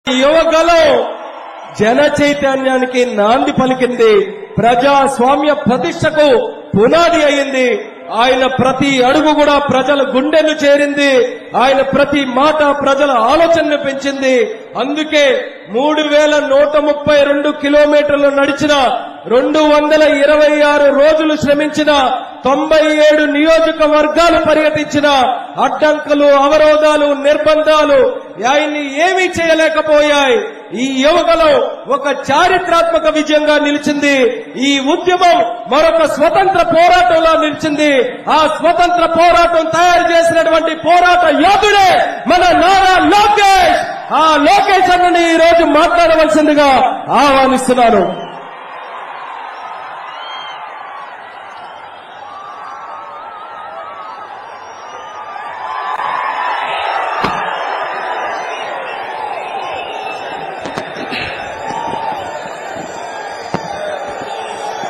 యువగలం జన చైతన్యానికి నాంది పలికింది, ప్రజాస్వామ్య ప్రతిష్టకు పునాది అయింది. ఆయన ప్రతి అడుగు కూడా ప్రజల గుండెను చేరింది. ఆయన ప్రతి మాట ప్రజల ఆలోచనను పెంచింది. అందుకే 3132 కిలోమీటర్లు నడిచిన, 226 రోజులు శ్రమించిన, 97 నియోజకవర్గాలు పర్యటించిన, అడ్డంకులు, అవరోధాలు, నిర్బంధాలు ఆయన్ని ఏమీ చేయలేకపోయాయి. ఈ యువగలం ఒక చారిత్రాత్మక విజయంగా నిలిచింది. ఈ ఉద్యమం మరొక స్వతంత్ర పోరాటంలా నిలిచింది. ఆ స్వతంత్ర పోరాటం తయారు చేసినటువంటి పోరాట యోధుడే మన నారా లోకేష్. ఆ లోకేష్ అన్నని ఈ రోజు మాట్లాడవలసిందిగా ఆహ్వానిస్తున్నాను.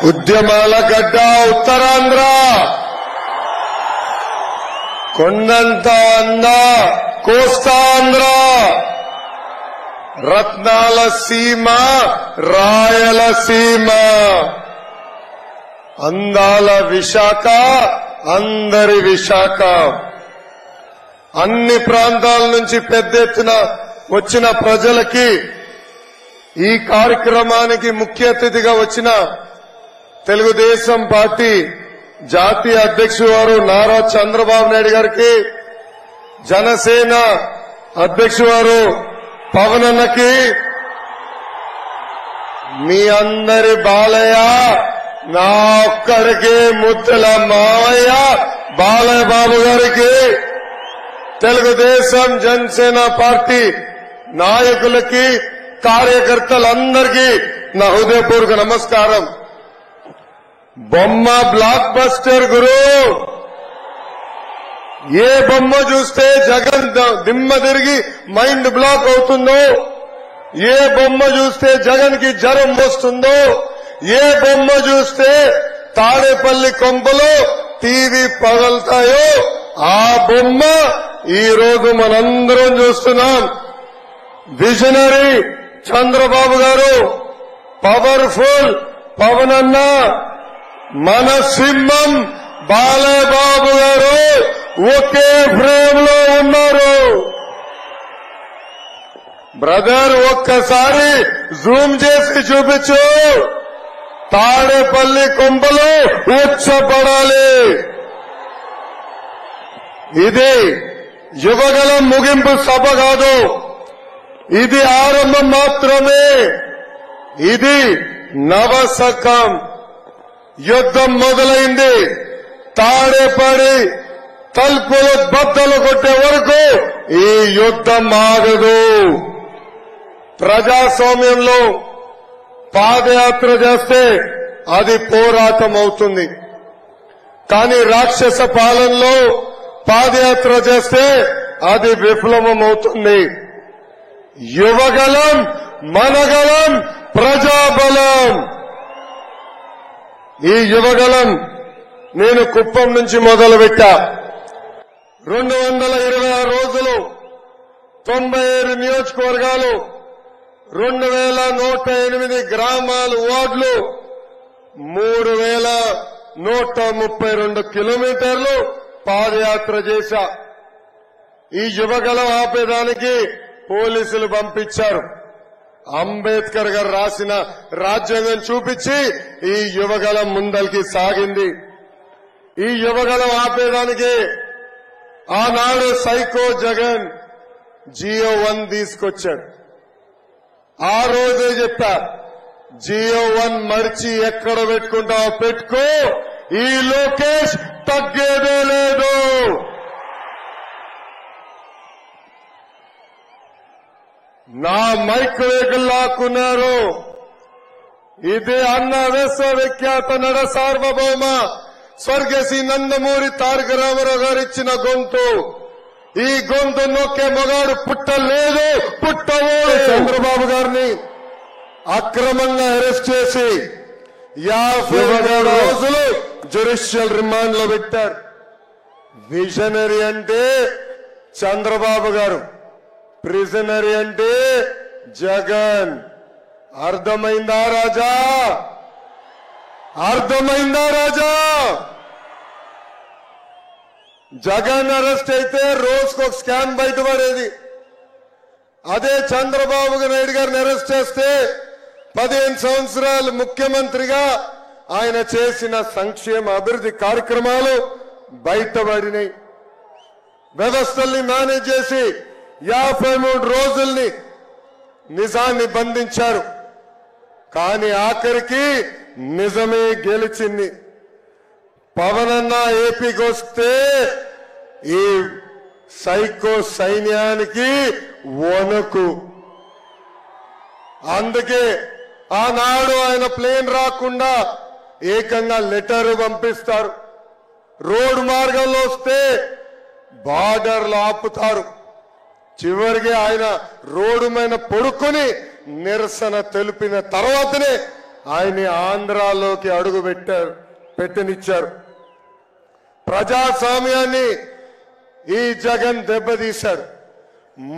ఉద్యమాల గడ్డ ఉత్తరాంధ్ర, కొండంత అంద కోస్తాంధ్ర, రత్నాల సీమ రాయలసీమ, అందాల విశాఖ అందరి విశాఖ. అన్ని ప్రాంతాల నుంచి పెద్ద ఎత్తున వచ్చిన ప్రజలకి, ఈ కార్యక్రమానికి ముఖ్య అతిథిగా వచ్చిన తెలుగుదేశం పార్టీ జాతీయ అధ్యక్షుడు వారు నారా చంద్రబాబు నాయుడు గారికి, జనసేన అధ్యక్షుడు వారు పవన్ అన్నకి, మీ అందరి బాలయ్య, నా ఒక్కడికి ముద్దుల మావయ్య బాలయ్య బాబు గారికి, తెలుగుదేశం జనసేన పార్టీ నాయకులకి, కార్యకర్తలందరికీ నా హృదయపూర్వక నమస్కారం. బొమ్మ బ్లాక్ బస్టర్ గురు. ఏ బొమ్మ చూస్తే జగన్ దిమ్మ తిరిగి మైండ్ బ్లాక్ అవుతుందో, ఏ బొమ్మ చూస్తే జగన్ కి జ్వరం వస్తుందో, ఏ బొమ్మ చూస్తే తాడేపల్లి కొంపలో టీవీ పగలుతాయో, ఆ బొమ్మ ఈ రోజు మనందరం చూస్తున్నాం. విజనరీ చంద్రబాబు గారు, పవర్ఫుల్ పవన్ అన్న, మన సింహం బాలయ్య బాబు గారు ఒకే ఫ్రేమ్ లో ఉన్నారు. బ్రదర్ ఒక్కసారి జూమ్ చేసి చూపించు. తాడేపల్లి కొంపలో ఉచ్చపడాలి. ఇది యువగలం ముగింపు సభ కాదు, ఇది ఆరంభం మాత్రమే. ఇది నవశకం. యుద్ధం మొదలైంది. తాడేపడి తలుపులు బద్దలు కొట్టే వరకు ఈ యుద్ధం ఆగదు. ప్రజాస్వామ్యంలో పాదయాత్ర చేస్తే అది పోరాటం అవుతుంది. కానీ రాక్షస పాలనలో పాదయాత్ర చేస్తే అది విప్లవం అవుతుంది. యువగలం, మనగలం, ప్రజాబలం. ఈ యువగలం నేను కుప్పం నుంచి మొదలుపెట్టా. 226 రోజులు, 97 నియోజకవర్గాలు, 2108 గ్రామాలు, వార్డులు, 3132 కిలోమీటర్లు పాదయాత్ర చేశా. ఈ యువగలం ఆపేదానికి పోలీసులు పంపించారు. అంబేద్కర్ గారు రాసిన రాజ్యాంగం చూపించి ఈ యువగలం ముందరికి సాగింది. ఈ యువగలం ఆపేదానికి ఆనాడు సైకో జగన్ జియో 1 తీసుకొచ్చాడు. ఆ రోజే చెప్పా, జియో 1 మర్చి ఎక్కడ పెట్టుకుంటావో పెట్టుకో, ఈ లోకేష్ తగ్గేదే లేదు. నా మైక్ వేగులు లాక్కున్నారు. ఇది అన్న విశ్వవిఖ్యాత నడ సార్వభౌమ స్వర్గశ్రీ నందమూరి తారక రామారావు గారు ఇచ్చిన గొంతు. ఈ గొంతు నొక్కే మగాడు పుట్టలేదు, పుట్టవోడు. చంద్రబాబు గారిని అక్రమంగా అరెస్ట్ చేసి 57 రోజులు జ్యుడిషియల్ రిమాండ్ లో పెట్టారు. విజనరీ అంటే చంద్రబాబు గారు, ప్రిజనరీ అంటే జగన్. అర్థమైందా రాజా? అర్థమైందా రాజా? జగన్ అరెస్ట్ అయితే రోజుకు ఒక స్కామ్ బయటపడేది. అదే చంద్రబాబు నాయుడు గారిని అరెస్ట్ చేస్తే 15 సంవత్సరాలు ముఖ్యమంత్రిగా ఆయన చేసిన సంక్షేమ అభివృద్ధి కార్యక్రమాలు బయటపడినాయి. వ్యవస్థల్ని మేనేజ్ చేసి 53 రోజుల్ని నిజాన్ని బంధించారు. కానీ ఆఖరికి నిజమే గెలిచింది. పవన్ అన్న ఏపీకి వస్తే ఈ సైకో సైన్యానికి వణుకు. అందుకే ఆనాడు ఆయన ప్లేన్ రాకుండా ఏకంగా లెటర్ పంపిస్తారు. రోడ్డు మార్గంలో వస్తే బార్డర్లు ఆపుతారు. చివరికి ఆయన రోడ్డు మీద పడుకొని నిరసన తెలిపిన తర్వాతనే ఆయన ఆంధ్రాలోకి అడుగు పెట్టనిచ్చారు. ప్రజాస్వామ్యాన్ని ఈ జగన్ దెబ్బతీశాడు.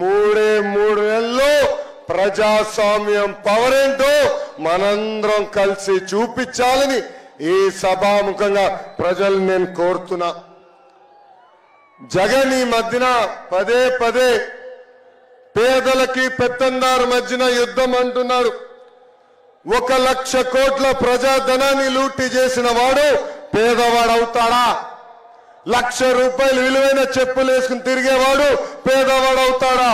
3 నెలల్లో ప్రజాస్వామ్యం పవర్ ఏంటో మనందరం కలిసి చూపించాలని ఈ సభాముఖంగా ప్రజలు నేను కోరుతున్నా. జగన్ ఈ మధ్యన పదే పేదలకి పెత్తందారు మధ్యన యుద్ధం అంటున్నాడు. 1,00,000 కోట్ల ప్రజాధనాన్ని లూటీ చేసిన వాడు పేదవాడు అవుతాడా? 1,00,000 రూపాయలు విలువైన చెప్పులు వేసుకుని తిరిగేవాడు పేదవాడు అవుతాడా?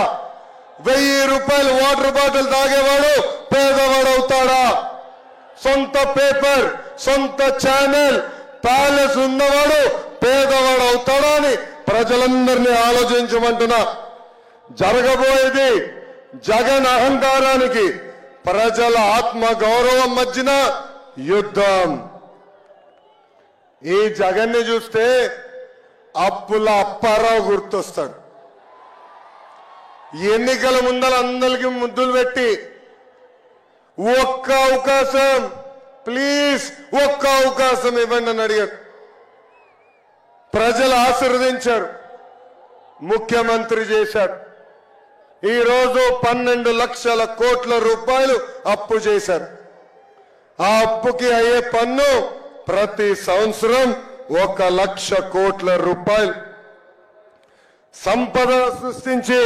1000 రూపాయలు వాటర్ బాటిల్ తాగేవాడు పేదవాడు అవుతాడా? సొంత పేపర్, సొంత ఛానల్, ప్యాలెస్ ఉన్నవాడు పేదవాడు అవుతాడా అని ప్రజలందరినీ ఆలోచించమంటున్నా. జరగబోయేది జగన్ అహంకారానికి ప్రజల ఆత్మ గౌరవం మధ్యన యుద్ధం. ఈ జగన్ని చూస్తే అప్పుల అప్పారావు గుర్తొస్తాడు. ఎన్నికల ముందర అందరికి ముద్దులు పెట్టి ఒక్క అవకాశం ప్లీజ్, ఒక్క అవకాశం ఇవ్వండి అని అడిగారు. ప్రజలు ఆశీర్వదించారు, ముఖ్యమంత్రి చేశారు. ఈరోజు 12 లక్షల కోట్ల రూపాయలు అప్పు చేశారు. ఆ అప్పుకి అయ్యే పన్ను ప్రతి సంవత్సరం 1,00,000 కోట్ల రూపాయలు. సంపద సృష్టించి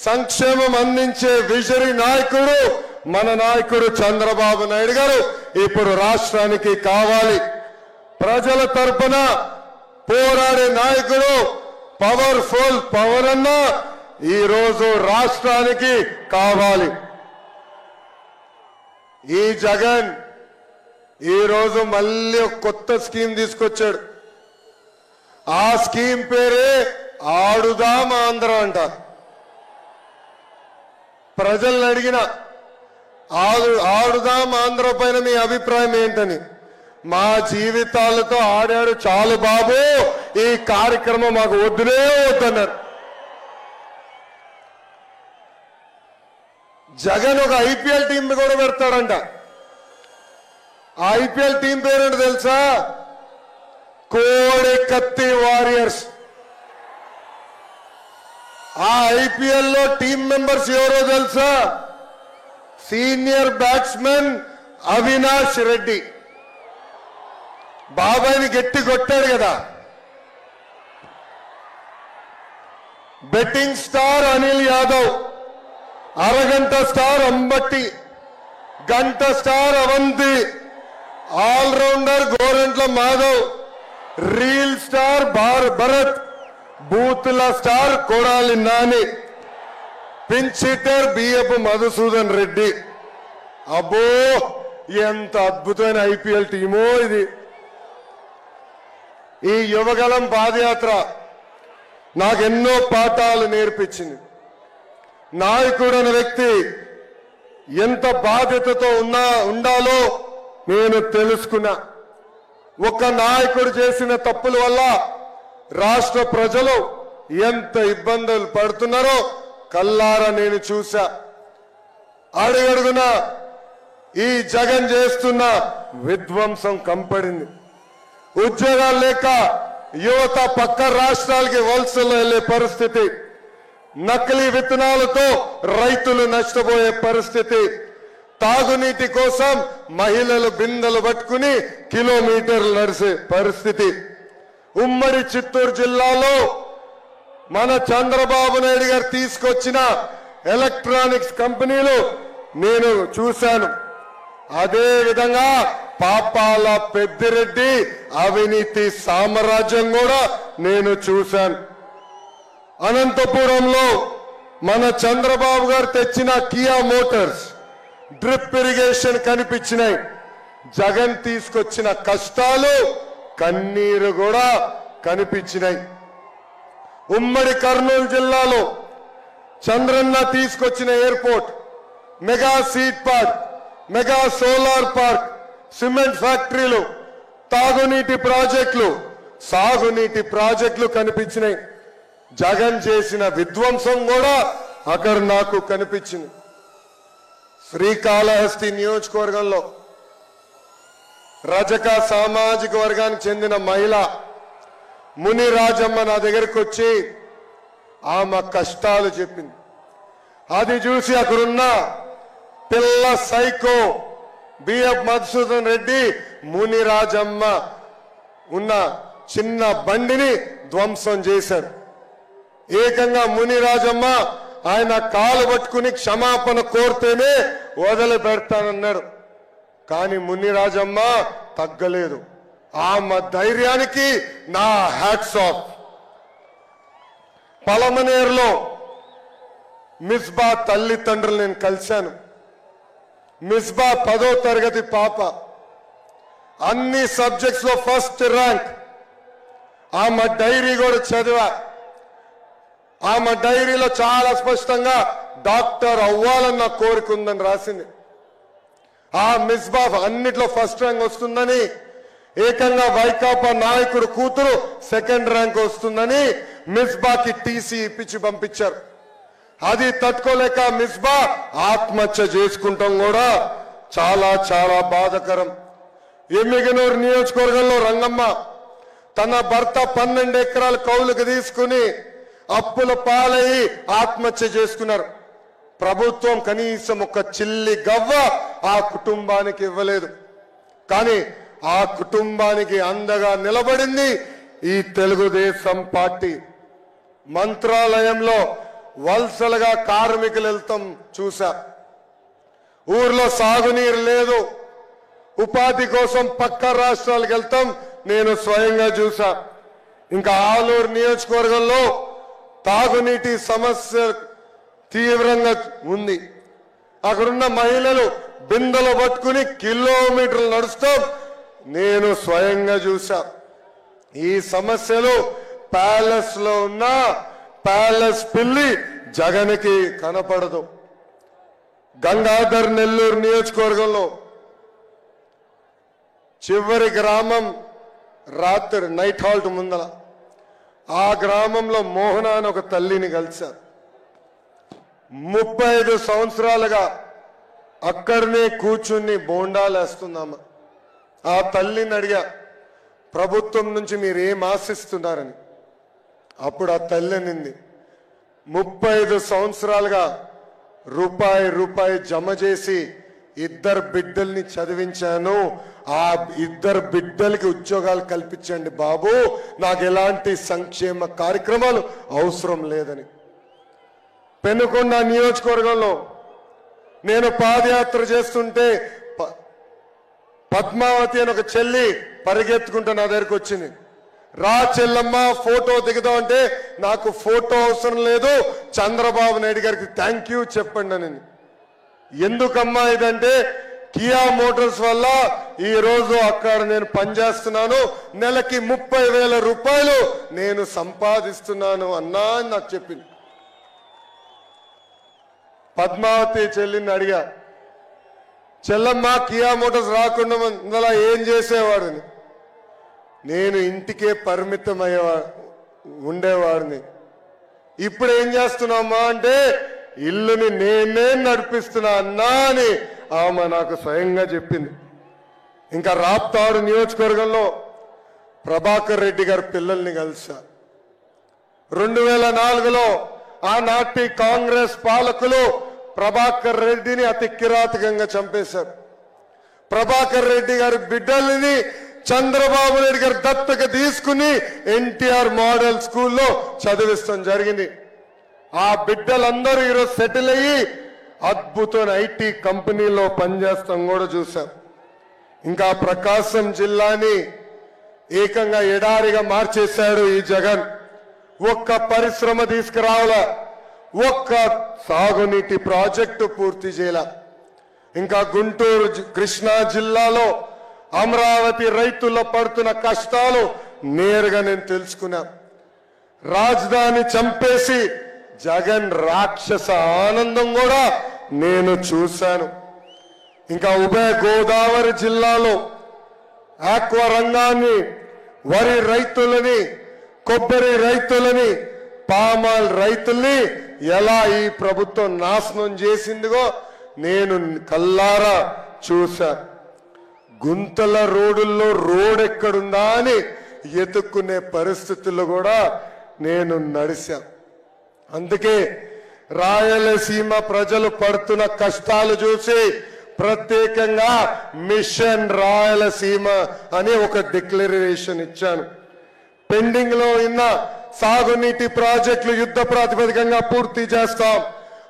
సంక్షేమం అందించే విజరీ నాయకుడు మన నాయకుడు చంద్రబాబు నాయుడు గారు ఇప్పుడు రాష్ట్రానికి కావాలి. ప్రజల తరపున పోరాడే నాయకుడు పవర్ఫుల్ పవర్ అన్న ఈరోజు రాష్ట్రానికి కావాలి. ఈ జగన్ ఈరోజు మళ్ళీ ఒక కొత్త స్కీమ్ తీసుకొచ్చాడు. ఆ స్కీమ్ పేరే ఆడుదాం ఆంధ్ర అంట. ప్రజల్ని అడిగిన ఆడుదాం ఆంధ్ర పైన మీ అభిప్రాయం ఏంటని. మా జీవితాలతో ఆడాడు చాలు బాబు, ఈ కార్యక్రమం మాకు వద్దునే వద్దన్నారు. జగన్ ఒక ఐపీఎల్ టీం కూడా పెడతాడంట. ఆ ఐపీఎల్ టీం పేరేంటో తెలుసా? కోడి కత్తి వారియర్స్. ఆ ఐపీఎల్ లో టీం మెంబర్స్ ఎవరో తెలుసా? సీనియర్ బ్యాట్స్మెన్ అవినాష్ రెడ్డి, బాబాయిని గట్టి కొట్టాడు కదా. బెట్టింగ్ స్టార్ అనిల్ యాదవ్, అరగంట స్టార్ అంబట్టి, గంట star Avanthi, allrounder Gorantla Madhav, reel star Bharat, బూతుల star Kodali Nani, pinch hitter Biyyapu Madhusudhan Reddy. అబ్బో ఎంత అద్భుతమైన ఐపీఎల్ టీమో ఇది. ఈ యువగలం పాదయాత్ర నాకెన్నో పాఠాలు నేర్పించింది. నాయకుడు అనే వ్యక్తి ఎంత బాధ్యతతో ఉండాలో నేను తెలుసుకున్నా. ఒక నాయకుడు చేసిన తప్పుల వల్ల రాష్ట్ర ప్రజలు ఎంత ఇబ్బందులు పడుతున్నారో కల్లారా నేను చూశా. అడుగడుగున ఈ జగన్ చేస్తున్న విధ్వంసం కంపడింది. ఉద్యోగాలు లేక యువత పక్క రాష్ట్రాలకి వలసలు వెళ్లే పరిస్థితి. నకిలీ విత్తనాలతో రైతులు నష్టపోయే పరిస్థితి, తాగునీటి కోసం మహిళలు బిందెలు పట్టుకుని కిలోమీటర్లు నడిచే పరిస్థితి. ఉమ్మడి చిత్తూరు జిల్లాలో మన చంద్రబాబు నాయుడు గారు తీసుకొచ్చిన ఎలక్ట్రానిక్స్ కంపెనీలు నేను చూశాను. అదే విధంగా పాపాల పెద్దిరెడ్డి అవినీతి సామ్రాజ్యం కూడా నేను చూశాను. అనంతపురంలో మన చంద్రబాబు గారు తెచ్చిన కియా మోటార్స్ డ్రిప్ ఇరిగేషన్ కనిపించినాయి. జగన్ తీసుకొచ్చిన కష్టాలు కన్నీరు కూడా కనిపించినాయి. ఉమ్మడి కర్నూలు జిల్లాలో చంద్రన్న తీసుకొచ్చిన airport, mega seed park, mega solar park, cement ఫ్యాక్టరీలు, తాగునీటి ప్రాజెక్టులు, సాగునీటి ప్రాజెక్టులు కనిపించినాయి. జగన్ చేసిన విధ్వంసం కూడా అక్కడ నాకు కనిపించింది. శ్రీకాళహస్తి నియోజకవర్గంలో రజక సామాజిక వర్గానికి చెందిన మహిళ ముని రాజమ్మ నా దగ్గరికి వచ్చి ఆమె కష్టాలు చెప్పింది. అది చూసి అక్కడున్న పిల్ల సైకో బిఎఫ్ మధుసూదన్ రెడ్డి ముని రాజమ్మ ఉన్న చిన్న బండిని ధ్వంసం చేశారు. ఏకంగా ముని రాజమ్మ ఆయన కాలు పట్టుకుని క్షమాపణ కోరితేనే వదిలిపెడతానన్నాడు. కానీ ముని రాజమ్మ తగ్గలేదు. ఆమె ధైర్యానికి నా హ్యాట్స్ ఆఫ్. పలమనేరులో మిస్బా తల్లిదండ్రులు నేను కలిశాను. మిస్బా 10వ తరగతి పాప, అన్ని సబ్జెక్ట్స్ లో ఫస్ట్ ర్యాంక్. ఆమె డైరీ కూడా చదివా. ఆమె డైరీలో చాలా స్పష్టంగా డాక్టర్ అవ్వాలన్న కోరిక ఉందని రాసింది. ఆ మిస్బా అన్నిట్లో ఫస్ట్ ర్యాంక్ వస్తుందని, ఏకంగా వైకాపా నాయకుడు కూతురు సెకండ్ ర్యాంక్ వస్తుందని మిస్బాకి టీసీ ఇప్పించి పంపించారు. అది తట్టుకోలేక మిస్బా ఆత్మహత్య చేసుకుంటాం కూడా చాలా చాలా బాధాకరం. ఎమ్మిగనూరు నియోజకవర్గంలో రంగమ్మ తన భర్త 12 ఎకరాల కౌలుకు తీసుకుని అప్పుల పాలయ్యి ఆత్మహత్య చేసుకున్నారు. ప్రభుత్వం కనీసం ఒక చిల్లి గవ్వ ఆ కుటుంబానికి ఇవ్వలేదు. కానీ ఆ కుటుంబానికి అండగా నిలబడింది ఈ తెలుగుదేశం పార్టీ. మంత్రాలయంలో వలసలుగా కార్మికులు వెళ్తాం చూసా. ఊర్లో సాగునీరు లేదు, ఉపాధి కోసం పక్క రాష్ట్రాలకు వెళ్తాం నేను స్వయంగా చూసా. ఇంకా ఆలూరు నియోజకవర్గంలో తాగునీటి సమస్య తీవ్రంగా ఉంది. అక్కడున్న మహిళలు బిందెలు పట్టుకుని కిలోమీటర్లు నడుస్తాం నేను స్వయంగా చూసా. ఈ సమస్యలు ప్యాలెస్ లో ఉన్న ప్యాలెస్ పిల్లి జగన్కి కనపడదు. గంగాధర్ నెల్లూరు నియోజకవర్గంలో చివరి గ్రామం రాత్రి నైట్ హాల్ట్ ముందల ఆ గ్రామంలో మోహన అని ఒక తల్లిని కలిశారు. 35 సంవత్సరాలుగా అక్కడనే కూర్చుని బోండాలు వేస్తున్నామా. ఆ తల్లిని అడిగా, ప్రభుత్వం నుంచి మీరు ఏం ఆశిస్తున్నారని. అప్పుడు ఆ తల్లి అనింది, 35 సంవత్సరాలుగా రూపాయి జమ చేసి 2 బిడ్డల్ని చదివించాను. ఆ 2 బిడ్డలకి ఉద్యోగాలు కల్పించండి బాబు, నాకు ఎలాంటి సంక్షేమ కార్యక్రమాలు అవసరం లేదని. పెనుకొండ నియోజకవర్గంలో నేను పాదయాత్ర చేస్తుంటే పద్మావతి అని ఒక చెల్లి పరిగెత్తుకుంటూ నా దగ్గరకు వచ్చింది. రా చెల్లమ్మ ఫోటో దిగుదాం అంటే, నాకు ఫోటో అవసరం లేదు, చంద్రబాబు నాయుడు గారికి థ్యాంక్ యూ చెప్పండి అని. ఎందుకమ్మా ఇదంటే, కియా మోటార్స్ వల్ల ఈ రోజు అక్కడ నేను పనిచేస్తున్నాను, నెలకి 30,000 రూపాయలు నేను సంపాదిస్తున్నాను అన్నా అని నాకు చెప్పింది. పద్మావతి చెల్లిని అడిగా, చెల్లమ్మ కియా మోటార్స్ రాకుండా ముందలా ఏం చేసేవాడిని. నేను ఇంటికే పరిమితం ఉండేవాడిని. ఇప్పుడు ఏం చేస్తున్నామా అంటే, ఇల్లుని నేనే నడిపిస్తున్నా అన్నా అని ఆమె నాకు స్వయంగా చెప్పింది. ఇంకా రాప్తాడు నియోజకవర్గంలో ప్రభాకర్ రెడ్డి గారి పిల్లల్ని కలిసా. 2004లో ఆనాటి కాంగ్రెస్ పాలకులు ప్రభాకర్ రెడ్డిని అతి కిరాతకంగా చంపేశారు. ప్రభాకర్ రెడ్డి గారి బిడ్డల్ని చంద్రబాబు నాయుడు గారు దత్తక తీసుకుని ఎన్టీఆర్ మోడల్ స్కూల్లో చదివిస్తాం జరిగింది. ఆ బిడ్డలందరూ ఈరోజు సెటిల్ అయ్యి అద్భుతమైన ఐటీ కంపెనీలో పనిచేస్తాం కూడా చూసాం. ఇంకా ప్రకాశం జిల్లాని ఏకంగా ఎడారిగా మార్చేశాడు ఈ జగన్. ఒక్క పరిశ్రమ తీసుకురావాలా, ఒక్క సాగునీటి ప్రాజెక్టు పూర్తి చేయాల. ఇంకా గుంటూరు కృష్ణా జిల్లాలో అమరావతి రైతుల్లో పడుతున్న కష్టాలు నేరుగా నేను తెలుసుకున్నా. రాజధాని చంపేసి జగన్ రాక్షస ఆనందం కూడా నేను చూశాను. ఇంకా ఉభయ గోదావరి జిల్లాలో ఆక్వా రంగాన్ని, వరి రైతులని, కొబ్బరి రైతులని, పామాల్ రైతుల్ని ఎలా ఈ ప్రభుత్వం నాశనం చేసిందిగో నేను కల్లారా చూశా. గుంతల రోడ్డుల్లో రోడ్ ఎక్కడుందా అని ఎత్తుక్కునే పరిస్థితుల్లో కూడా నేను నడిచా. అందుకే రాయలసీమ ప్రజలు పడుతున్న కష్టాలు చూసి ప్రత్యేకంగా మిషన్ రాయలసీమ అని ఒక డిక్లరేషన్ ఇచ్చాను. పెండింగ్ లో ఉన్న సాగునీటి ప్రాజెక్టులు యుద్ధ ప్రాతిపదికంగా పూర్తి చేస్తాం.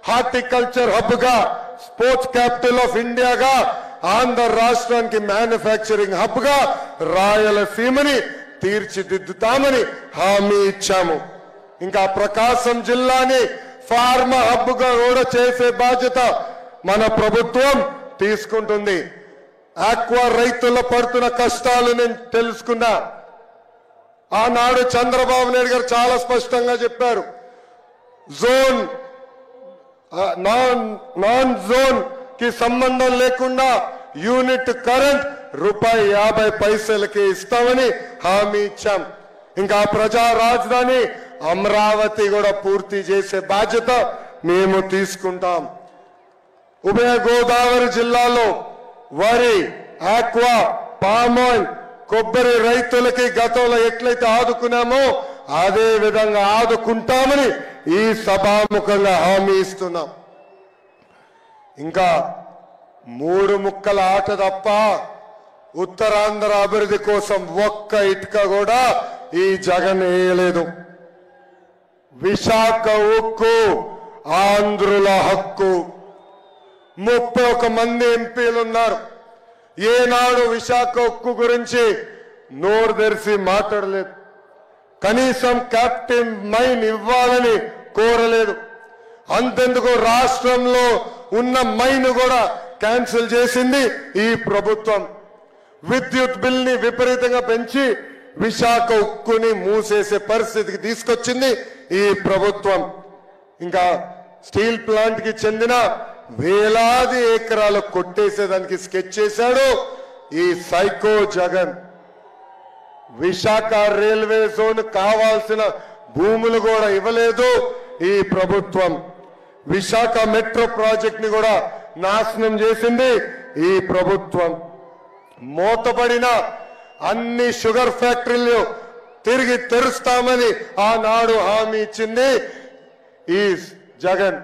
హార్టికల్చర్ హబ్ గా, స్పోర్ట్స్ క్యాపిటల్ ఆఫ్ ఇండియాగా, ఆంధ్ర రాష్ట్రానికి మ్యానుఫ్యాక్చరింగ్ హబ్ గా రాయలసీమని తీర్చిదిద్దుతామని హామీ ఇచ్చాము. ఇంకా ప్రకాశం జిల్లాని ఫార్మా హబ్ గా కూడా చేసే బాధ్యత మన ప్రభుత్వం తీసుకుంటుంది. ఆక్వా రైతుల పడుతున్న కష్టాలు నేను తెలుసుకున్నా. ఆనాడు చంద్రబాబు నాయుడు గారు చాలా స్పష్టంగా చెప్పారు, జోన్ నాన్ జోన్ కి సంబంధం లేకుండా యూనిట్ కరెంట్ ₹50 ఇస్తామని హామీ ఇచ్చాం. ఇంకా ప్రజా రాజధాని అమరావతి కూడా పూర్తి చేసే బాధ్యత మేము తీసుకుంటాం. ఉభయ గోదావరి జిల్లాలో వరి, ఆక్వా, పామాయిల్, కొబ్బరి రైతులకి గతంలో ఎట్లయితే ఆదుకున్నామో అదే విధంగా ఆదుకుంటామని ఈ సభాముఖంగా హామీ ఇస్తున్నాం. ఇంకా 3 ముక్కల ఆట తప్ప ఉత్తరాంధ్ర అభివృద్ధి కోసం ఒక్క ఇటుక కూడా ఈ జగన్ వేయలేదు. విశాఖ ఉక్కు ఆంధ్రుల హక్కు. 31 మంది ఎంపీలు ఉన్నారు. ఏనాడు విశాఖ ఉక్కు గురించి నోరు తెరిచి మాట్లాడలేదు. కనీసం క్యాప్టెన్ మైన్ ఇవ్వాలని కోరలేదు. అంతెందుకు రాష్ట్రంలో ఉన్న మైన్ కూడా క్యాన్సిల్ చేసింది ఈ ప్రభుత్వం. విద్యుత్ బిల్ ని విపరీతంగా పెంచి విశాఖ ఉక్కుని మూసేసే పరిస్థితికి తీసుకొచ్చింది ఈ ప్రభుత్వం. ఇంకా స్టీల్ ప్లాంట్ కి చెందిన వేలాది ఎకరాలు కొట్టేసేదానికి స్కెచ్ చేశాడు ఈ psycho Jagan. Visakha railway zone కావాల్సిన భూములు కూడా ఇవ్వలేదు ఈ ప్రభుత్వం. విశాఖ మెట్రో ప్రాజెక్ట్ ని కూడా నాశనం చేసింది ఈ ప్రభుత్వం. మూతపడిన అన్ని షుగర్ ఫ్యాక్టరీలు తిరిగి తెరుస్తామని ఆనాడు హామీ ఇచ్చింది ఈ జగన్.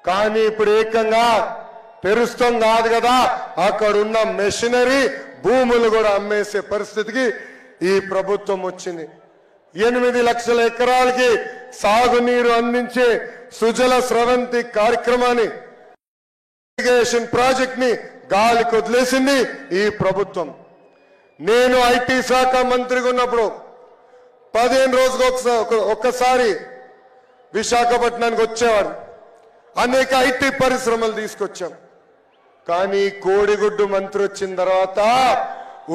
కానీ ఇప్పుడు ఏకంగా తెరుస్తాం కాదు కదా, అక్కడున్న మెషినరీ భూములు కూడా అమ్మేసే పరిస్థితికి ఈ ప్రభుత్వం వచ్చింది. 8 లక్షల ఎకరాలకి సాగునీరు అందించే సుజల స్రవంతి కార్యక్రమాన్ని, ఇరిగేషన్ ప్రాజెక్ట్ ని గాలికి వదిలేసింది ఈ ప్రభుత్వం. నేను ఐటీ శాఖ మంత్రిగా ఉన్నప్పుడు 15 రోజులకు ఒక్కసారి విశాఖపట్నానికి వచ్చేవాడు. అనేక ఐటీ పరిశ్రమలు తీసుకొచ్చాం. కానీ కోడిగుడ్డు మంత్రి వచ్చిన తర్వాత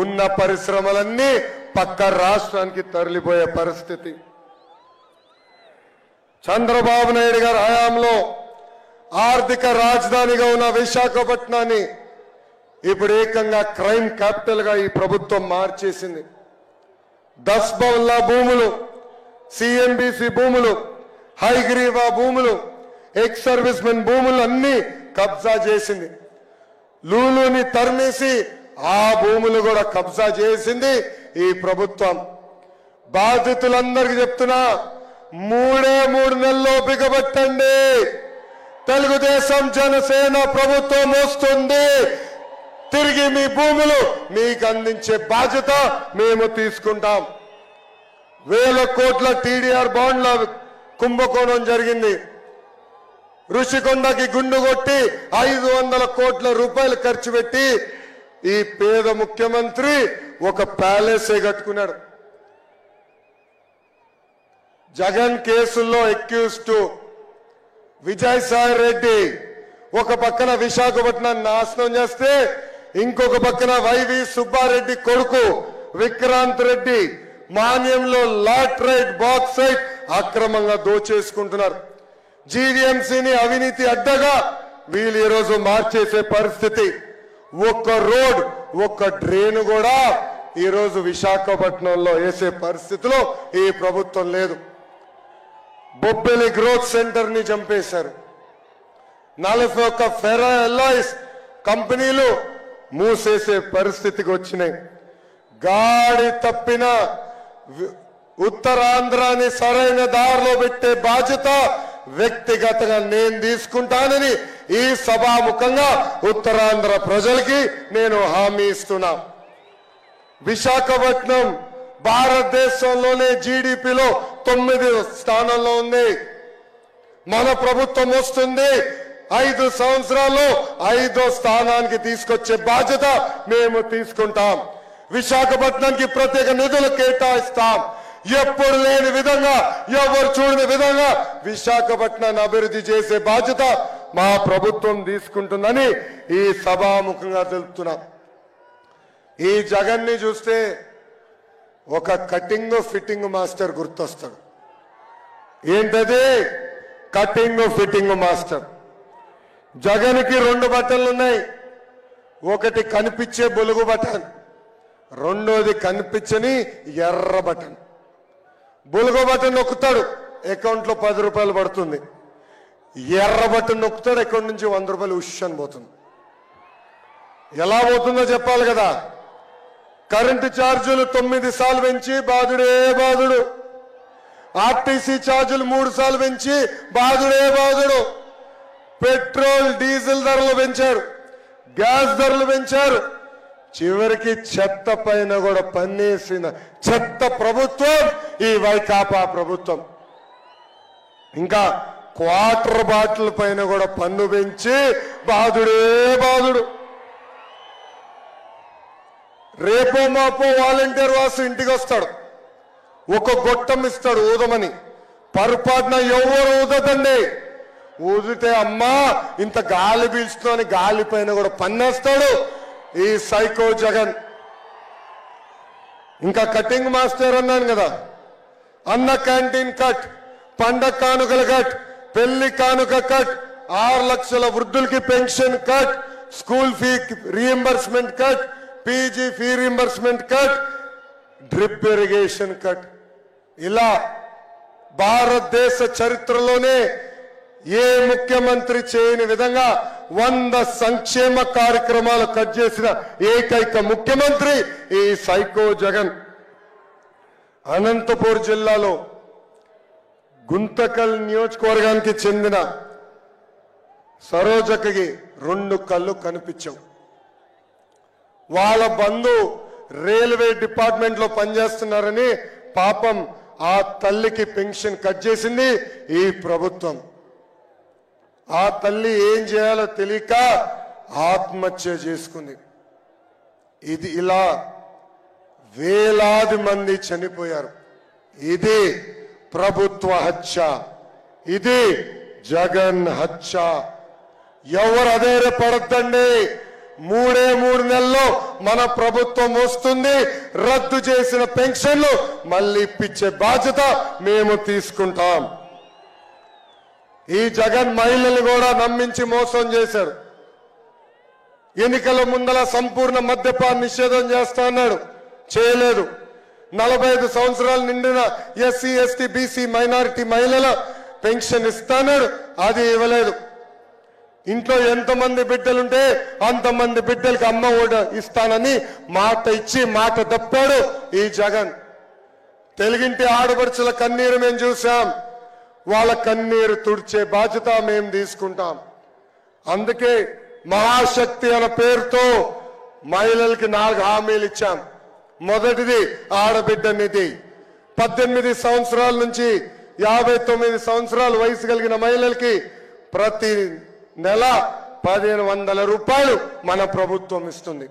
ఉన్న పరిశ్రమలన్నీ పక్క రాష్ట్రానికి తరలిపోయే పరిస్థితి. చంద్రబాబు నాయుడు గారి హయాంలో ఆర్థిక రాజధానిగా ఉన్న విశాఖపట్నాన్ని ఇప్పుడు ఏకంగా క్రైమ్ క్యాపిటల్ గా ఈ ప్రభుత్వం మార్చేసింది. దస్బౌల్లా భూములు, సిఎంబిసి భూములు, హైగ్రీవా భూములు, ఎక్స్ సర్వీస్ మెన్ భూములు అన్ని కబ్జా చేసింది. లూలుని తరిమేసి ఆ భూములు కూడా కబ్జా చేసింది ఈ ప్రభుత్వం. బాధితులందరికీ చెప్తున్నా, మూడు నెలల్లో బిగబట్టండి. తెలుగుదేశం జనసేన ప్రభుత్వం వస్తుంది. తిరిగి మీ భూములు మీకు అందించే బాధ్యత మేము తీసుకుంటాం. 1000 కోట్ల టీడీఆర్ బాండ్ల కుంభకోణం జరిగింది. ఋషికొండకి గుండు కొట్టి 500 కోట్ల రూపాయలు ఖర్చు పెట్టి ఈ పేద ముఖ్యమంత్రి ఒక ప్యాలెస్ కట్టుకున్నాడు. జగన్ కేసుల్లో అక్యూజ్డ్ విజయసాయి రెడ్డి ఒక పక్కన విశాఖపట్నాన్ని నాశనం చేస్తే, ఇంకొక పక్కన వైవి సుబ్బారెడ్డి కొడుకు విక్రాంత్ రెడ్డి మాన్యంలో లాట్రైట్ బాక్సైట్ అక్రమంగా దోచేసుకుంటున్నారు. జీవీఎంసీని అవినీతి అడ్డగా వీళ్ళు ఈరోజు మార్చేసే పరిస్థితి. ఒక్క రోడ్ ఒక్క డ్రైన్ కూడా ఈరోజు విశాఖపట్నంలో వేసే పరిస్థితిలో ఈ ప్రభుత్వం లేదు. బొబ్బిలి గ్రోత్ సెంటర్ ని చంపేశారు. 41 ఫెరా ఎల్లాయిస్ కంపెనీలు మూసేసే పరిస్థితికి వచ్చినాయి. గాడి తప్పిన ఉత్తరాంధ్రాని సరైన దారిలో పెట్టే బాధ్యత వ్యక్తిగతంగా నేను తీసుకుంటానని ఈ సభాముఖంగా ఉత్తరాంధ్ర ప్రజలకి నేను హామీ ఇస్తున్నా. విశాఖపట్నం భారతదేశంలోనే జీడిపిలో 9వ స్థానంలో ఉంది. మన ప్రభుత్వం వస్తుంది. 5 సంవత్సరాల్లో 5వ స్థానానికి తీసుకొచ్చే బాధ్యత మేము తీసుకుంటాం. విశాఖపట్నానికి ప్రత్యేక నిధులు కేటాయిస్తాం. ఎప్పుడు లేని విధంగా, ఎవరు చూడని విధంగా విశాఖపట్నాన్ని అభివృద్ధి చేసే బాధ్యత మా ప్రభుత్వం తీసుకుంటుందని ఈ సభాముఖంగా తెలుపుతున్నా. ఈ జగన్ ని చూస్తే ఒక కటింగ్ ఫిట్టింగ్ మాస్టర్ గుర్తొస్తాడు. ఏంటది? Cutting fitting master. జగన్కి 2 బటన్లు ఉన్నాయి. ఒకటి కనిపించే బొలుగు బటన్, రెండోది కనిపించని ఎర్ర బటన్. బొలుగు బటన్ నొక్కుతాడు, అకౌంట్ లో 10 రూపాయలు పడుతుంది. ఎర్ర బటన్ నొక్కుతాడు, అకౌంట్ నుంచి 100 రూపాయలు ఉష్ పోతుంది. ఎలా పోతుందో చెప్పాలి కదా. కరెంటు ఛార్జీలు 9 సార్లు పెంచి బాధుడే బాధుడు. ఆర్టీసీ ఛార్జీలు 3 సార్లు పెంచి బాధుడే బాధుడు. పెట్రోల్ డీజిల్ ధరలు పెంచారు, గ్యాస్ ధరలు పెంచారు. చివరికి చెత్త పైన కూడా పన్నేసిన చెత్త ప్రభుత్వం ఈ వైకాపా ప్రభుత్వం. ఇంకా క్వార్టర్ బాటిల్ పైన కూడా పన్ను పెంచి బాధుడే బాధుడు. రేపో మాపో వాలంటీర్ వాసు ఇంటికి వస్తాడు, ఒక గొట్టం ఇస్తాడు ఊదమని. పొరపాటున ఎవరు ఊదదండి. ఊదితే అమ్మా ఇంత గాలి పీల్చుతోని గాలి పైన కూడా పన్నేస్తాడు ఈ సైకో జగన్. ఇంకా కటింగ్ మాస్టర్ అన్నాను కదా, అన్న క్యాంటీన్ కట్, పండగ కానుకల కట్, పెళ్లి కానుక కట్, 6 లక్షల వృద్ధులకి pension cut, school fee reimbursement cut, PG fee reimbursement cut, drip irrigation cut. ఇలా భారతదేశ చరిత్రలోనే ఏ ముఖ్యమంత్రి చేయని విధంగా 100 సంక్షేమ కార్యక్రమాలు కట్ చేసిన ఏకైక ముఖ్యమంత్రి ఈ సైకో జగన్. అనంతపూర్ జిల్లాలో గుంతకల్ నియోజకవర్గానికి చెందిన సరోజకి 2 కళ్ళు కనిపించవు. వాళ్ళ బంధు రైల్వే డిపార్ట్మెంట్ లో పనిచేస్తున్నారని పాపం ఆ తల్లికి పెన్షన్ కట్ చేసింది ఈ ప్రభుత్వం. ఆ తల్లి ఏం చేయాలో తెలియక ఆత్మహత్య చేసుకుంది. ఇది ఇలా వేలాది మంది చనిపోయారు. ఇది ప్రభుత్వ హత్య, ఇది జగన్ హత్య. ఎవరు అధైర్యపడద్దండి. 3 నెలల్లో మన ప్రభుత్వం వస్తుంది. రద్దు చేసిన పెన్షన్లు మళ్ళీ ఇప్పించే బాధ్యత మేము తీసుకుంటాం. ఈ జగన్ మహిళల్ని కూడా నమ్మించి మోసం చేశాడు. ఎన్నికల ముందల సంపూర్ణ మద్యపాన నిషేధం చేస్తా అన్నాడు, చేయలేదు. 45 సంవత్సరాలు నిండిన ఎస్సీ ఎస్టీ బీసీ మైనారిటీ మహిళల పెన్షన్ ఇస్తాన్నాడు, అది ఇవ్వలేదు. ఇంట్లో ఎంతమంది బిడ్డలుంటే అంతమంది బిడ్డలకి అమ్మ ఒడి ఇస్తానని మాట ఇచ్చి మాట తప్పాడు ఈ జగన్. తెలుగింటి ఆడపడుచుల కన్నీరు మేము చూసాం. వాళ్ళ కన్నీరు తుడిచే బాధ్యత మేము తీసుకుంటాం. అందుకే మహాశక్తి అనే పేరుతో మహిళలకి 4 హామీలు ఇచ్చాం. మొదటిది ఆడబిడ్డ నిధి. 18 సంవత్సరాల నుంచి 59 సంవత్సరాల వయసు కలిగిన మహిళలకి ప్రతి నెల 1500 రూపాయలు మన ప్రభుత్వం ఇస్తుంది.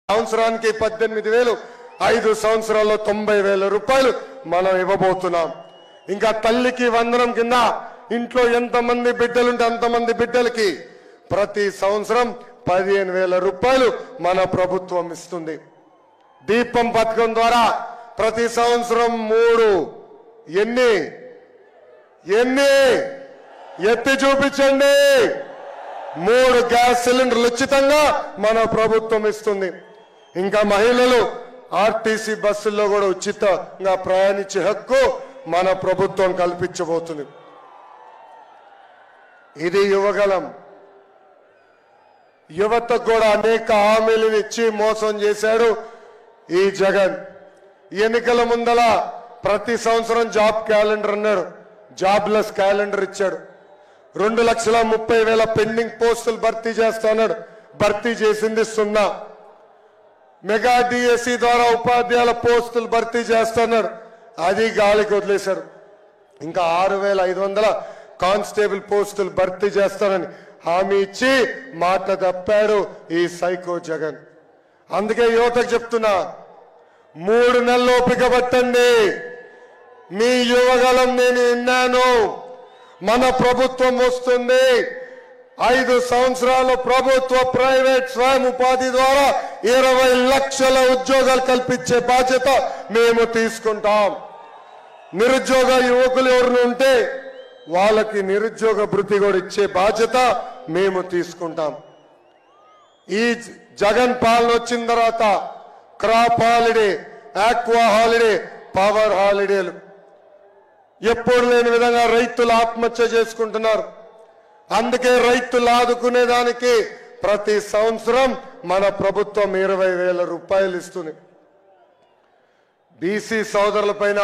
సంవత్సరానికి 18,000, 5 సంవత్సరాల్లో 90,000 రూపాయలు మనం ఇవ్వబోతున్నాం. ఇంకా తల్లికి వందనం కింద ఇంట్లో ఎంతమంది బిడ్డలుంటే అంతమంది బిడ్డలకి ప్రతి సంవత్సరం 15,000 రూపాయలు మన ప్రభుత్వం ఇస్తుంది. దీపం పథకం ద్వారా ప్రతి సంవత్సరం 3 ఎన్ని ఎత్తి చూపించండి 3 గ్యాస్ సిలిండర్లు ఉచితంగా మన ప్రభుత్వం ఇస్తుంది. ఇంకా మహిళలు ఆర్టీసీ బస్సుల్లో కూడా ఉచితంగా ప్రయాణించే హక్కు మన ప్రభుత్వం కల్పించబోతుంది. ఇది యువగలం. యువతకు కూడా అనేక హామీలను ఇచ్చి మోసం చేశాడు ఈ జగన్. ఎన్నికల ముందల ప్రతి సంవత్సరం జాబ్ క్యాలెండర్ అన్నాడు, జాబ్లెస్ క్యాలెండర్ ఇచ్చాడు. 2,30,000 పెండింగ్ పోస్టులు భర్తీ చేస్తాడు, భర్తీ చేసింది 0. మెగా డిఎస్సి ద్వారా ఉపాధ్యాయుల పోస్టులు భర్తీ చేస్తున్నాడు, అది గాలికి వదిలేశారు. ఇంకా 6,500 కానిస్టేబుల్ పోస్టులు భర్తీ చేస్తానని హామీ ఇచ్చి మాట తప్పాడు ఈ సైకో జగన్. అందుకే యువతకు చెప్తున్నా, 3 నెలలు ఓపిక పట్టండి. మీ యువగలం నేను విన్నాను. మన ప్రభుత్వం వస్తుంది. 5 సంవత్సరాలు ప్రభుత్వ ప్రైవేట్ స్వయం ఉపాధి ద్వారా 20 లక్షల ఉద్యోగాలు కల్పించే బాధ్యత మేము తీసుకుంటాం. నిరుద్యోగ యువకులు ఎవరు ఉంటే వాళ్ళకి నిరుద్యోగ భృతి కూడా ఇచ్చే బాధ్యత మేము తీసుకుంటాం. ఈ జగన్ పాలన వచ్చిన తర్వాత crop holiday, aqua holiday, power హాలిడేలు ఎప్పుడు లేని విధంగా రైతులు ఆత్మహత్య చేసుకుంటున్నారు. అందుకే రైతులు ఆదుకునేదానికి ప్రతి సంవత్సరం మన ప్రభుత్వం 20,000 రూపాయలు ఇస్తుంది. బీసీ సోదరుల పైన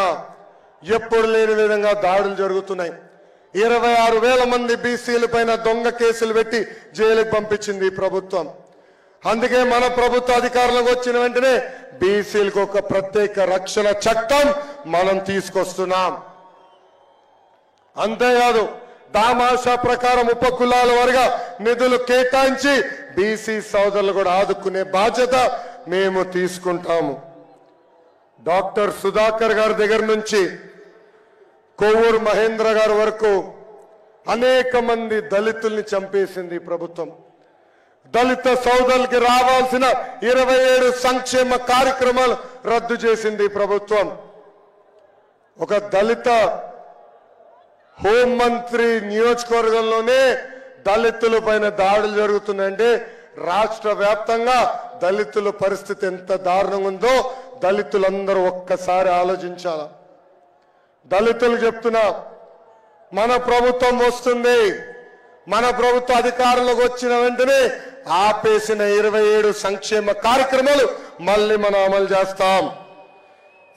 ఎప్పుడు లేని విధంగా దాడులు జరుగుతున్నాయి. 26,000 మంది బీసీల పైన దొంగ కేసులు పెట్టి జైలుకు పంపించింది ఈ ప్రభుత్వం. అందుకే మన ప్రభుత్వ అధికారంలోకి వచ్చిన వెంటనే బీసీలకు ఒక ప్రత్యేక రక్షణ చట్టం మనం తీసుకొస్తున్నాం. అంతేకాదు, దామాషా ప్రకారం ఉపకులాల వారిగా నిధులు కేటాయించి బీసీ సోదరులు కూడా ఆదుకునే బాధ్యత మేము తీసుకుంటాము. డాక్టర్ సుధాకర్ గారి దగ్గర నుంచి కొవ్వూరు మహేంద్ర గారి వరకు అనేక మంది దళితుల్ని చంపేసింది ఈ ప్రభుత్వం. దళిత సోదరులకి రావాల్సిన 27 సంక్షేమ కార్యక్రమాలు రద్దు చేసింది ఈ ప్రభుత్వం. ఒక దళిత హోంమంత్రి నియోజకవర్గంలోనే దళితుల పైన దాడులు జరుగుతున్నాయంటే రాష్ట్ర వ్యాప్తంగా దళితుల పరిస్థితి ఎంత దారుణంగా ఉందో దళితులందరూ ఒక్కసారి ఆలోచించాల. దళితులు చెప్తున్నా, మన ప్రభుత్వం వస్తుంది. మన ప్రభుత్వ అధికారంలోకి వచ్చిన వెంటనే ఆపేసిన 27 సంక్షేమ కార్యక్రమాలు మళ్ళీ మనం అమలు చేస్తాం.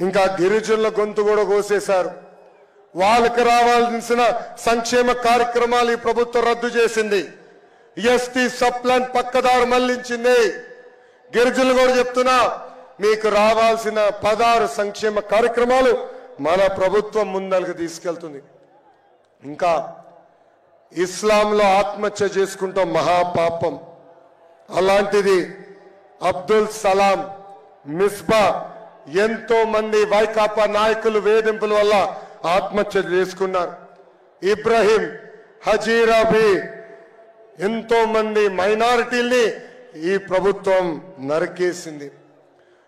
ఇంకా గిరిజనుల గొంతు కూడా కోసేశారు. వాళ్ళకి రావాల్సిన సంక్షేమ కార్యక్రమాలు ఈ ప్రభుత్వం రద్దు చేసింది. ఎస్టీ సప్లాన్ పక్కదారు మళ్లించింది. గిరిజనులు కూడా చెప్తున్నా, మీకు రావాల్సిన 16 సంక్షేమ కార్యక్రమాలు మన ప్రభుత్వం ముందరకు తీసుకెళ్తుంది. ఇంకా ఇస్లాంలో ఆత్మహత్య చేసుకుంటాం మహాపాపం. అలాంటిది అబ్దుల్ సలాం, మిస్బా, ఎంతో మంది వైకాపా నాయకులు వేధింపుల వల్ల ఆత్మహత్య చేసుకున్నారు. ఇబ్రహీం, హజీరాబీ, ఎంతో మంది మైనారిటీల్ని ఈ ప్రభుత్వం నరికేసింది.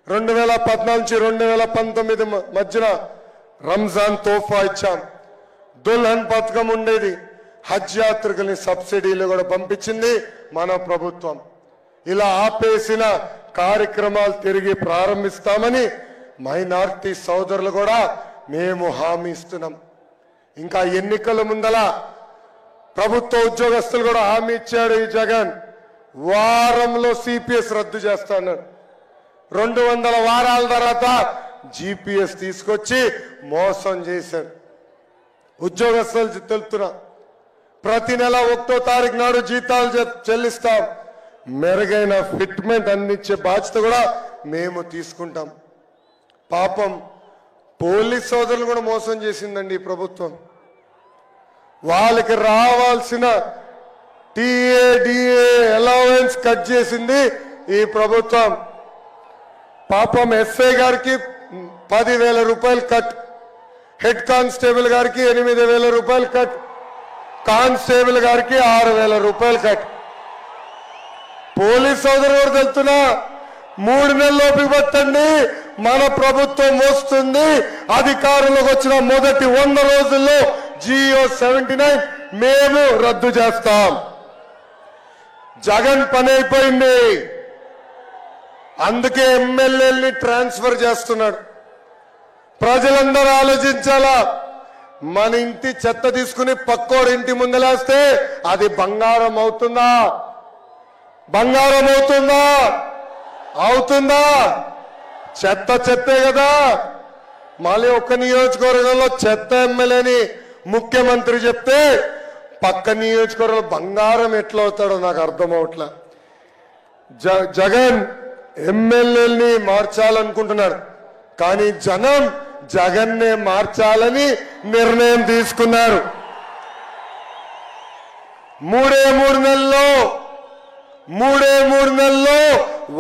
2014 నుంచి 2019 మధ్యన రంజాన్ తోఫా ఇచ్చాం. దుల్హన్ పథకం ఉండేది. హజ్ యాత్రికుల్ని సబ్సిడీలు కూడా పంపించింది మన ప్రభుత్వం. ఇలా ఆపేసిన కార్యక్రమాలు తిరిగి ప్రారంభిస్తామని మైనారిటీ సోదరులు కూడా మేము హామీ ఇస్తున్నాం. ఇంకా ఎన్నికల ముందల ప్రభుత్వ ఉద్యోగస్తులు కూడా హామీ ఇచ్చాడు ఈ జగన్. వారంలో సిపిఎస్ రద్దు చేస్తాడు. 200 వారాల తర్వాత GPS తీసుకొచ్చి మోసం చేశాడు. ఉద్యోగస్తులు తెలుపుతున్నా, ప్రతి నెల 1వ తారీఖు నాడు జీతాలు చెల్లిస్తాం. మెరుగైన ఫిట్మెంట్ అందించే బాధ్యత కూడా మేము తీసుకుంటాం. పాపం పోలీస్ సోదరులు కూడా మోసం చేసిందండి ఈ ప్రభుత్వం. వాళ్ళకి రావాల్సిన TA అలవెన్స్ కట్ చేసింది ఈ ప్రభుత్వం. పాపం ఎస్ఐ గారికి 10,000 రూపాయలు కట్, హెడ్ కానిస్టేబుల్ గారికి 8,000 రూపాయలు కట్, కానిస్టేబుల్ గారికి 6,000 రూపాయలు కట్. పోలీస్ సోదరులు కూడా తెలుస్తున్నా, 3 నెలల్లోపు పట్టండి, మన ప్రభుత్వం వస్తుంది. అధికారంలోకి వచ్చిన మొదటి 100 రోజుల్లో GO 79 మేము రద్దు చేస్తాం. జగన్ పని అయిపోయింది, అందుకే ఎమ్మెల్యేలని ట్రాన్స్ఫర్ చేస్తున్నాడు. ప్రజలందరూ ఆలోచించాలా, మన ఇంటి చెత్త తీసుకుని పక్కోడి ఇంటి ముందలేస్తే అది బంగారం అవుతుందా? బంగారం అవుతుందా? అవుతుందా? చెత్త చెత్తే కదా. మళ్ళీ ఒక్క నియోజకవర్గంలో చెత్త ఎమ్మెల్యేని ముఖ్యమంత్రి చెప్తే పక్క నియోజకవర్గంలో బంగారం ఎట్లా అవుతాడో నాకు అర్థం అవట్లా. జగన్ ఎమ్మెల్యేని మార్చాలనుకుంటున్నాడు, కానీ జనం జగన్నే మార్చాలని నిర్ణయం తీసుకున్నారు. 3 నెలల్లో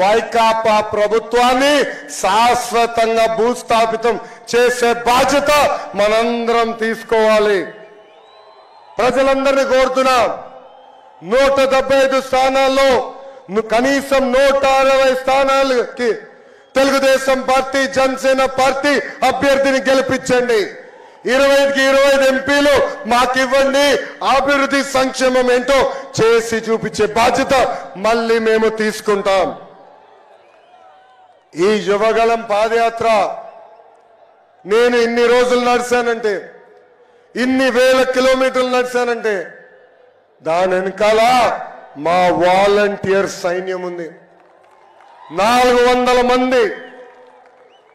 వైకాపా ప్రభుత్వాన్ని శాశ్వతంగా భూస్థాపితం చేసే బాధ్యత మనందరం తీసుకోవాలి. ప్రజలందరినీ కోరుతున్నాం, 175 స్థానాల్లో కనీసం 160 స్థానాలకి తెలుగుదేశం పార్టీ, జనసేన పార్టీ అభ్యర్థిని గెలిపించండి. 25కి 25 ఎంపీలు మాకివ్వండి. అభివృద్ధి సంక్షేమం ఏంటో చేసి చూపించే బాధ్యత మళ్ళీ మేము తీసుకుంటాం. ఈ యువగళం పాదయాత్ర నేను ఇన్ని రోజులు నడిచానంటే, ఇన్ని వేల కిలోమీటర్లు నడిచానంటే దాని వెనకాల మా వాలంటీర్ సైన్యం ఉంది. 400 మంది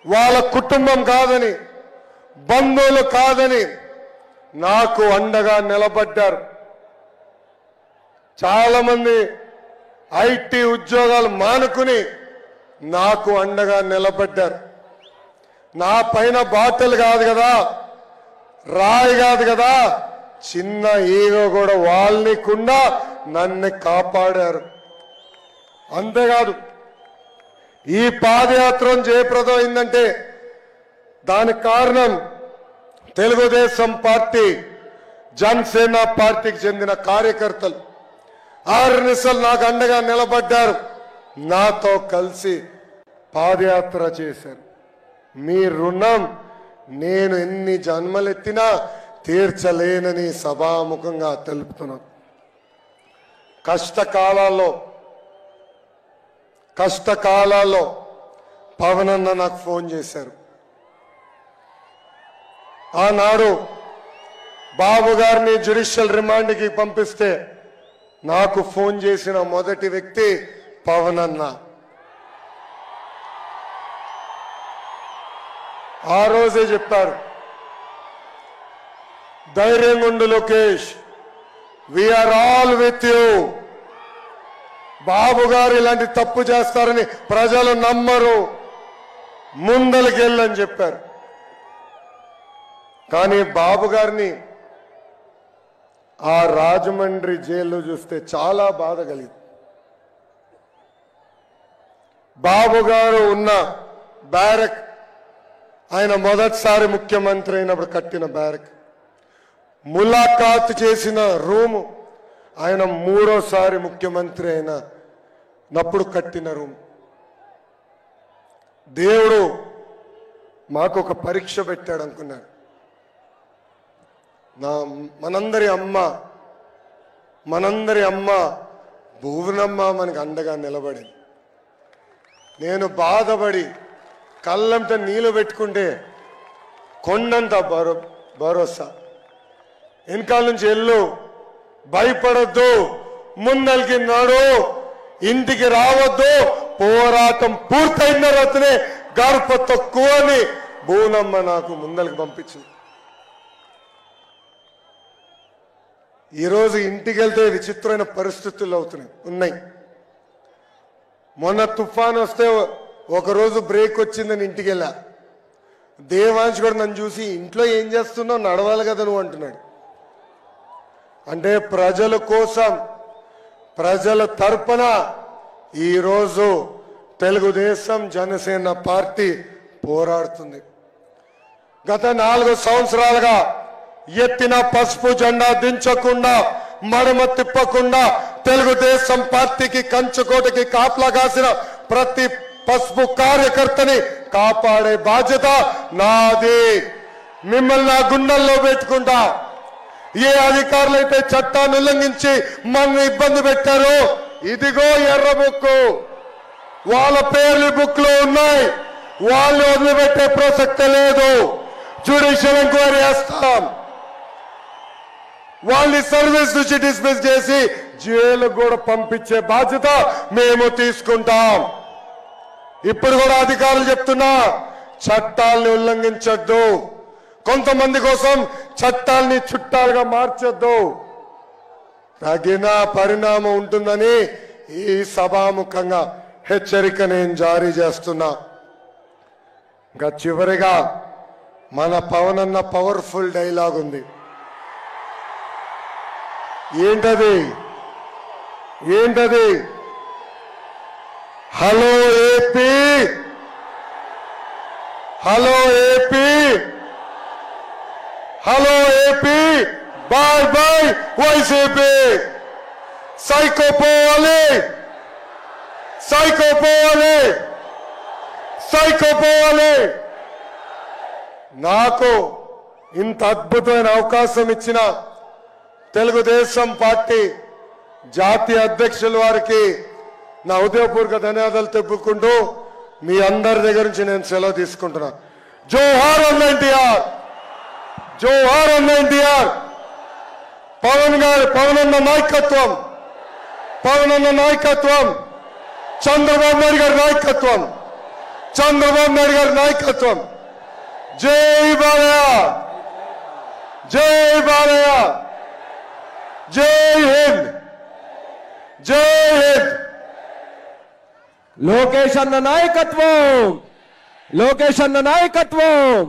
వాళ్ళ కుటుంబం కాదని, బంధువులు కాదని నాకు అండగా నిలబడ్డారు. చాలా మంది IT ఉద్యోగాలు మానుకుని నాకు అండగా నిలబడ్డారు. నా పైన బాటలు కాదు కదా, రాయి కాదు కదా, చిన్న ఈగో కూడా వాళ్ళనికుండా నన్ను కాపాడారు. అంతేకాదు, ఈ పాదయాత్ర జయప్రదం అయిందంటే దానికి కారణం తెలుగుదేశం పార్టీ, జనసేన పార్టీకి చెందిన కార్యకర్తలు 6 నిమిషాలు నాకు అండగా నిలబడ్డారు, నాతో కలిసి పాదయాత్ర చేశారు. మీ రుణం నేను ఎన్ని జన్మలెత్తినా తీర్చలేనని సభాముఖంగా తెలుపుతున్నాను. కష్టకాలాల్లో పవన్ అన్న నాకు ఫోన్ చేశారు. ఆనాడు బాబు గారిని జ్యుడిషియల్ రిమాండ్కి పంపిస్తే నాకు ఫోన్ చేసిన మొదటి వ్యక్తి పవన్ అన్న. ఆ రోజే చెప్పారు, ధైర్యంగా ఉండు Lokesh, we are all with you. Babu గారు ఇలాంటి తప్పు చేస్తారని ప్రజలు నమ్మరు, ముందలకెళ్ళని చెప్పారు. కానీ బాబు గారిని ఆ రాజమండ్రి జైల్లో చూస్తే చాలా బాధ కలిగింది. బాబు గారు ఉన్న బ్యారక్, ఆయన మొదటిసారి ముఖ్యమంత్రి అయినప్పుడు కట్టిన బ్యారక్, ములాఖాత్ చేసిన రూము ఆయన 3వ ముఖ్యమంత్రి అయినప్పుడు కట్టిన రూమ్. దేవుడు మాకు ఒక పరీక్ష పెట్టాడు అనుకున్నాడు. మనందరి అమ్మ భువనమ్మ మనకు అండగా నిలబడింది. నేను బాధపడి కళ్ళంట నీళ్ళు పెట్టుకుంటే కొండంత భరోసా. వెనకాల నుంచి ఎల్లు, భయపడొద్దు, ముందలికి నాడు, ఇంటికి రావద్దు, పోరాటం పూర్తయిన తర్వాతనే గడప తక్కువని బోనమ్మ నాకు ముందలకు పంపించింది. ఈరోజు ఇంటికి వెళ్తే విచిత్రమైన పరిస్థితులు ఉన్నాయి. మొన్న తుఫాన్ వస్తే ఒకరోజు బ్రేక్ వచ్చిందని ఇంటికి వెళ్ళా. దేవాంశ్ కూడా నన్ను చూసి ఇంట్లో ఏం చేస్తున్నావు, నడవాలి కదా నువ్వు అంటున్నాడు. అంటే ప్రజల కోసం, ప్రజల తరపున ఈరోజు తెలుగుదేశం జనసేన పార్టీ పోరాడుతుంది. గత 4 సంవత్సరాలుగా ఎత్తిన పసుపు జెండా దించకుండా, మడమ తిప్పకుండా తెలుగుదేశం పార్టీకి కంచుకోటకి కాపలా కాసిన ప్రతి పసుపు కార్యకర్తని కాపాడే బాధ్యత నాది. మిమ్మల్ని నా గుండెల్లో పెట్టుకుంటా. ఏ అధికారులు అయితే చట్టాన్ని ఉల్లంఘించి మన ఇబ్బంది పెట్టారో, ఇదిగో ఎర్ర బుక్కు, వాళ్ళ పేర్లు బుక్ లో ఉన్నాయి. వాళ్ళు వదిలిపెట్టే ప్రసక్తి లేదు. జ్యుడిషియల్ ఎంక్వైరీ చేస్తాం. వాళ్ళని సర్వీస్ నుంచి డిస్మిస్ చేసి జైలుకు కూడా పంపించే బాధ్యత మేము తీసుకుంటాం. ఇప్పుడు కూడా అధికారులు చెప్తున్నా, చట్టాలని ఉల్లంఘించొద్దు. కొంతమంది కోసం చట్టాలని చుట్టాలుగా మార్చొద్దు. తగిన పరిణామం ఉంటుందని ఈ సభాముఖంగా హెచ్చరిక నేను జారీ చేస్తున్నా. ఇంకా చివరిగా మన పవన్ అన్న పవర్ఫుల్ డైలాగ్ ఉంది. ఏంటది? Hello AP, hello AP, hello AP, bye bye YCP. Psycho పోవాలి, సైకో పోవాలి, సైకో పోవాలి. నాకు ఇంత అద్భుతమైన అవకాశం ఇచ్చిన తెలుగుదేశం పార్టీ జాతీయ అధ్యక్షుల వారికి నా హృదయపూర్వక ధన్యవాదాలు తెలుపుకుంటూ మీ అందరి దగ్గర నుంచి నేను సెలవు తీసుకుంటున్నా. జోహార్ అన్న ఎన్టీఆర్, జోహార్ అన్న ఎన్టీఆర్. పవన్ అన్న నాయకత్వం, పవన్ అన్న నాయకత్వం, చంద్రబాబు నాయుడు గారి నాయకత్వం, చంద్రబాబు నాయుడు గారి నాయకత్వం. జై బాలయ్య, జై బాలయ్య, జై హింద్, జై హింద్. లోకేష్ అన్న నాయకత్వం, లోకేష్ అన్న నాయకత్వం.